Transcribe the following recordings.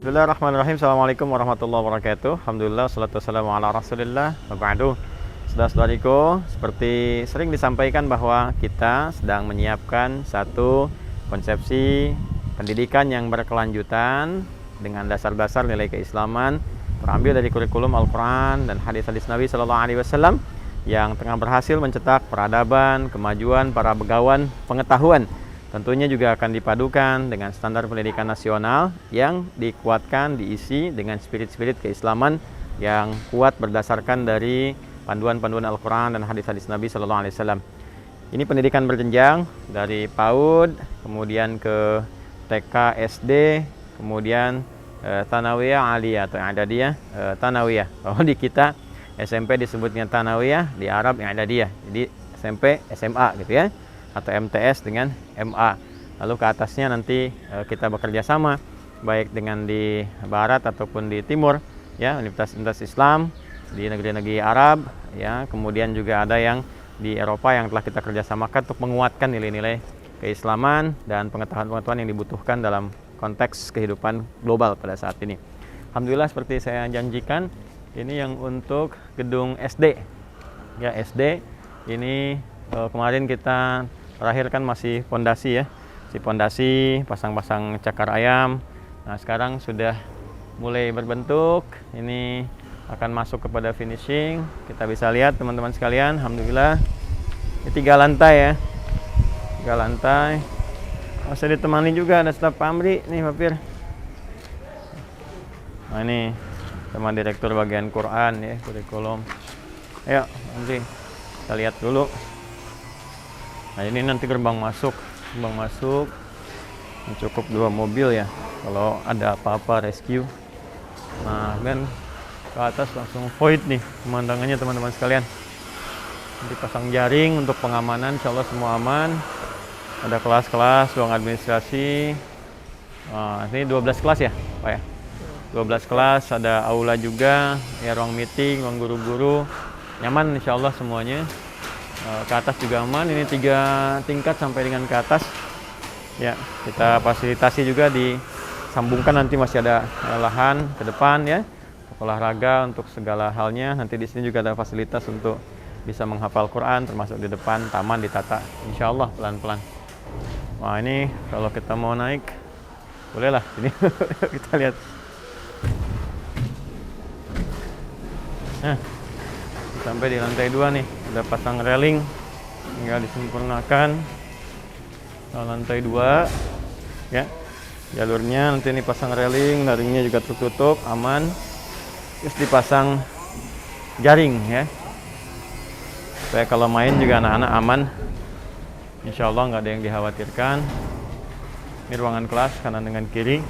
Bismillahirrahmanirrahim. Assalamualaikum warahmatullahi wabarakatuh. Alhamdulillah, salatu wassalamu ala rasulillah. Waba'du. Saudara-saudariku, seperti sering disampaikan bahwa kita sedang menyiapkan satu konsepsi pendidikan yang berkelanjutan dengan dasar-dasar nilai keislaman terambil dari kurikulum Al-Quran dan hadis-hadis Nabi Sallallahu Alaihi Wasallam yang tengah berhasil mencetak peradaban, kemajuan para begawan pengetahuan. Tentunya juga akan dipadukan dengan standar pendidikan nasional yang dikuatkan, diisi dengan spirit-spirit keislaman yang kuat berdasarkan dari panduan-panduan Al-Quran dan hadis-hadis Nabi Sallallahu Alaihi Wasallam. Ini pendidikan berjenjang dari PAUD, kemudian ke TK, SD, kemudian Thanawiyah Aliyah atau I'dadiyah Thanawiyah. Kalau di kita SMP disebutnya Thanawiyah, di Arab I'dadiyah. Jadi SMP, SMA gitu ya. Atau MTS dengan MA. Lalu ke atasnya nanti kita bekerja sama baik dengan di barat ataupun di timur ya, universitas Islam di negeri-negeri Arab ya, kemudian juga ada yang di Eropa yang telah kita kerjasamakan untuk menguatkan nilai-nilai keislaman dan pengetahuan-pengetahuan yang dibutuhkan dalam konteks kehidupan global pada saat ini. Alhamdulillah, seperti saya janjikan, ini yang untuk gedung SD ya. SD ini kemarin kita terakhir kan masih pondasi ya, si pondasi, pasang-pasang cakar ayam. Nah sekarang sudah mulai berbentuk, ini akan masuk kepada finishing. Kita bisa lihat teman-teman sekalian, alhamdulillah ini 3 lantai ya, 3 lantai. Masih ditemani juga ada staf pamri nih Pak Fir. Nah ini sama direktur bagian Quran ya, kurikulum. Ayo nanti kita lihat dulu. Nah ini nanti gerbang masuk ini cukup 2 mobil ya kalau ada apa-apa rescue. Nah kan ke atas langsung void nih pemandangannya teman-teman sekalian. Nanti pasang jaring untuk pengamanan, insya Allah semua aman. Ada kelas-kelas, ruang administrasi. Nah, ini 12 kelas ya Pak ya, 12 kelas, ada aula juga ya, ruang meeting, ruang guru-guru, nyaman insya Allah semuanya. Ke atas juga aman, ini 3 tingkat sampai dengan ke atas ya. Kita fasilitasi juga, disambungkan nanti masih ada lahan ke depan ya, olahraga untuk segala halnya. Nanti di sini juga ada fasilitas untuk bisa menghafal Quran, termasuk di depan taman ditata insya Allah pelan-pelan. Wah ini kalau kita mau naik bolehlah ini kita lihat. Nah sampai di lantai 2 nih, udah pasang railing, tinggal disempurnakan. Nah, lantai 2 ya, jalurnya nanti ini pasang railing, jaringnya juga tertutup aman, terus dipasang jaring ya, supaya kalau main juga anak-anak aman, insya Allah nggak ada yang dikhawatirkan. Ini ruangan kelas kanan dengan kiri.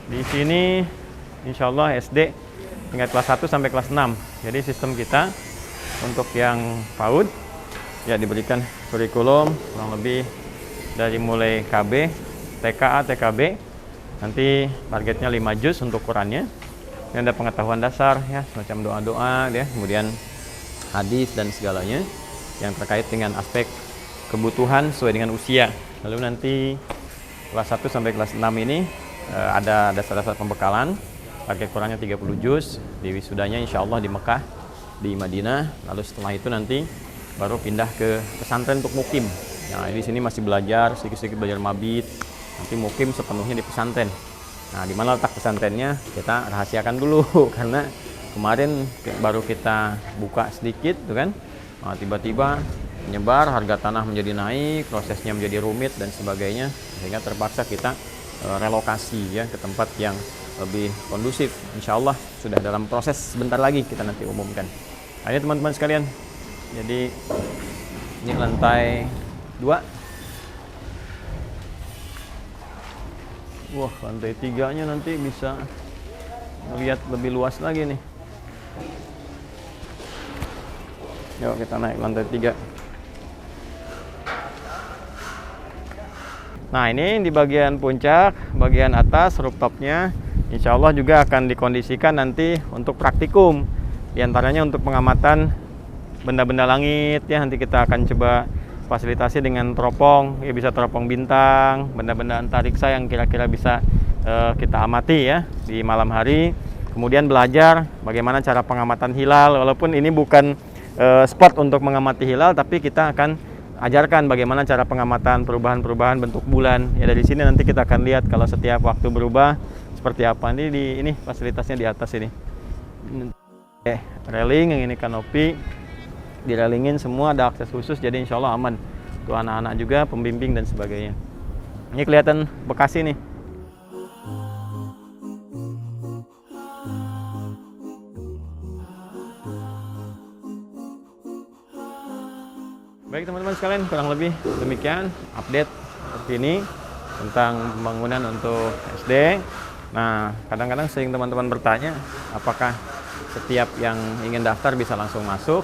Di sini insya Allah SD tingkat kelas 1 sampai kelas 6. Jadi sistem kita untuk yang PAUD ya diberikan kurikulum kurang lebih dari mulai KB, TKA, TKB. Nanti targetnya 5 juz untuk Qurannya. Ini ada pengetahuan dasar ya, semacam doa-doa ya, kemudian hadis dan segalanya yang terkait dengan aspek kebutuhan sesuai dengan usia. Lalu nanti kelas 1 sampai kelas 6 ini ada dasar-dasar pembekalan. Target Qurannya 30 juz, di wisudanya insya Allah di Mekah, di Madinah. Lalu setelah itu nanti baru pindah ke pesantren untuk mukim. Nah di sini masih belajar, sedikit-sedikit belajar mabit. Nanti mukim sepenuhnya di pesantren. Nah di mana letak pesantrennya kita rahasiakan dulu karena kemarin baru kita buka sedikit tuh kan. Nah, tiba-tiba menyebar, harga tanah menjadi naik, prosesnya menjadi rumit dan sebagainya, sehingga terpaksa kita relokasi ya ke tempat yang lebih kondusif. Insya Allah sudah dalam proses, sebentar lagi kita nanti umumkan. Nah, ini teman-teman sekalian, jadi ini lantai 2. Wah lantai 3 nya nanti bisa melihat lebih luas lagi nih. Yuk kita naik lantai 3. Nah ini di bagian puncak, bagian atas rooftopnya insya Allah juga akan dikondisikan nanti untuk praktikum. Di antaranya untuk pengamatan benda-benda langit ya, nanti kita akan coba fasilitasi dengan teropong, ya bisa teropong bintang, benda-benda antariksa yang kira-kira bisa kita amati ya di malam hari. Kemudian belajar bagaimana cara pengamatan hilal, walaupun ini bukan sport untuk mengamati hilal, tapi kita akan ajarkan bagaimana cara pengamatan perubahan-perubahan bentuk bulan. Ya dari sini nanti kita akan lihat kalau setiap waktu berubah seperti apa. Ini fasilitasnya di atas ini. Railing, yang ini kanopi, direlingin semua, ada akses khusus, jadi insya Allah aman. Tuh anak-anak juga, pembimbing dan sebagainya. Ini kelihatan Bekasi nih. Baik teman-teman sekalian, kurang lebih demikian update terkini tentang pembangunan untuk SD. Nah, kadang-kadang sering teman-teman bertanya, apakah setiap yang ingin daftar bisa langsung masuk?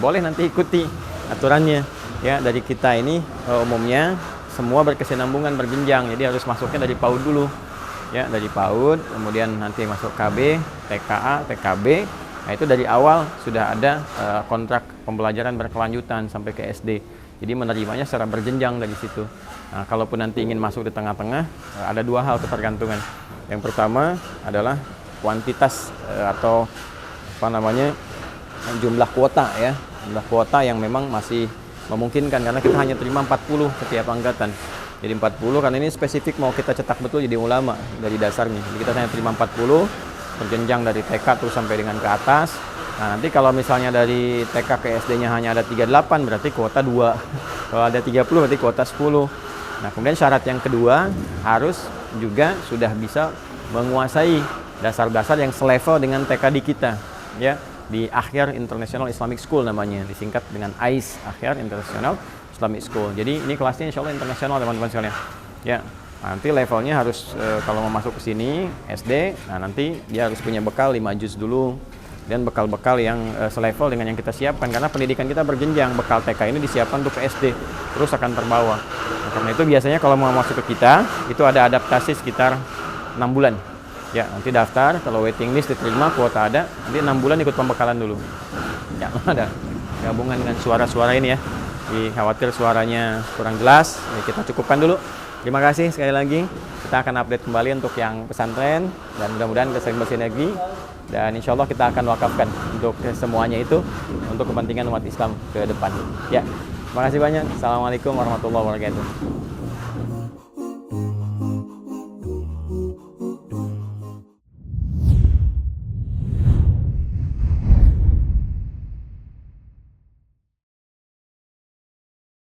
Boleh nanti ikuti aturannya. Ya, dari kita ini umumnya semua berkesinambungan, berjenjang. Jadi harus masuknya dari PAUD dulu. Ya, dari PAUD, kemudian nanti masuk KB, TKA, TKB. Nah, itu dari awal sudah ada kontrak pembelajaran berkelanjutan sampai ke SD. Jadi menerimanya secara berjenjang dari situ. Nah, kalaupun nanti ingin masuk di tengah-tengah, ada dua hal ketergantungan. Yang pertama adalah kuantitas atau jumlah kuota ya. Jumlah kuota yang memang masih memungkinkan karena kita hanya terima 40 setiap angkatan. Jadi 40 karena ini spesifik mau kita cetak betul jadi ulama dari dasarnya. Jadi kita hanya terima 40 berjenjang dari TK terus sampai dengan ke atas. Nah, nanti kalau misalnya dari TK ke SD-nya hanya ada 38 berarti kuota 2. Kalau ada 30 berarti kuota 10. Nah, kemudian syarat yang kedua harus juga sudah bisa menguasai dasar-dasar yang selevel dengan TK di kita, ya, di Akhyar International Islamic School namanya, disingkat dengan AIS, Akhyar International Islamic School. Jadi ini kelasnya insya Allah internasional teman-teman sekalian. Ya. Nanti levelnya harus kalau mau masuk ke sini SD, nah nanti dia harus punya bekal 5 juz dulu dan bekal-bekal yang selevel dengan yang kita siapkan karena pendidikan kita berjenjang. Bekal TK ini disiapkan untuk SD, terus akan terbawa. Nah, karena itu biasanya kalau mau masuk ke kita itu ada adaptasi sekitar 6 bulan. Ya, nanti daftar, kalau waiting list diterima, kuota ada, nanti 6 bulan ikut pembekalan dulu. Ya, ada gabungan dengan suara-suara ini ya. Khawatir suaranya kurang jelas, ya kita cukupkan dulu. Terima kasih sekali lagi. Kita akan update kembali untuk yang pesantren dan mudah-mudahan kita sering bersinergi dan insya Allah kita akan wakafkan untuk semuanya itu untuk kepentingan umat Islam ke depan. Ya, terima kasih banyak. Assalamualaikum warahmatullahi wabarakatuh.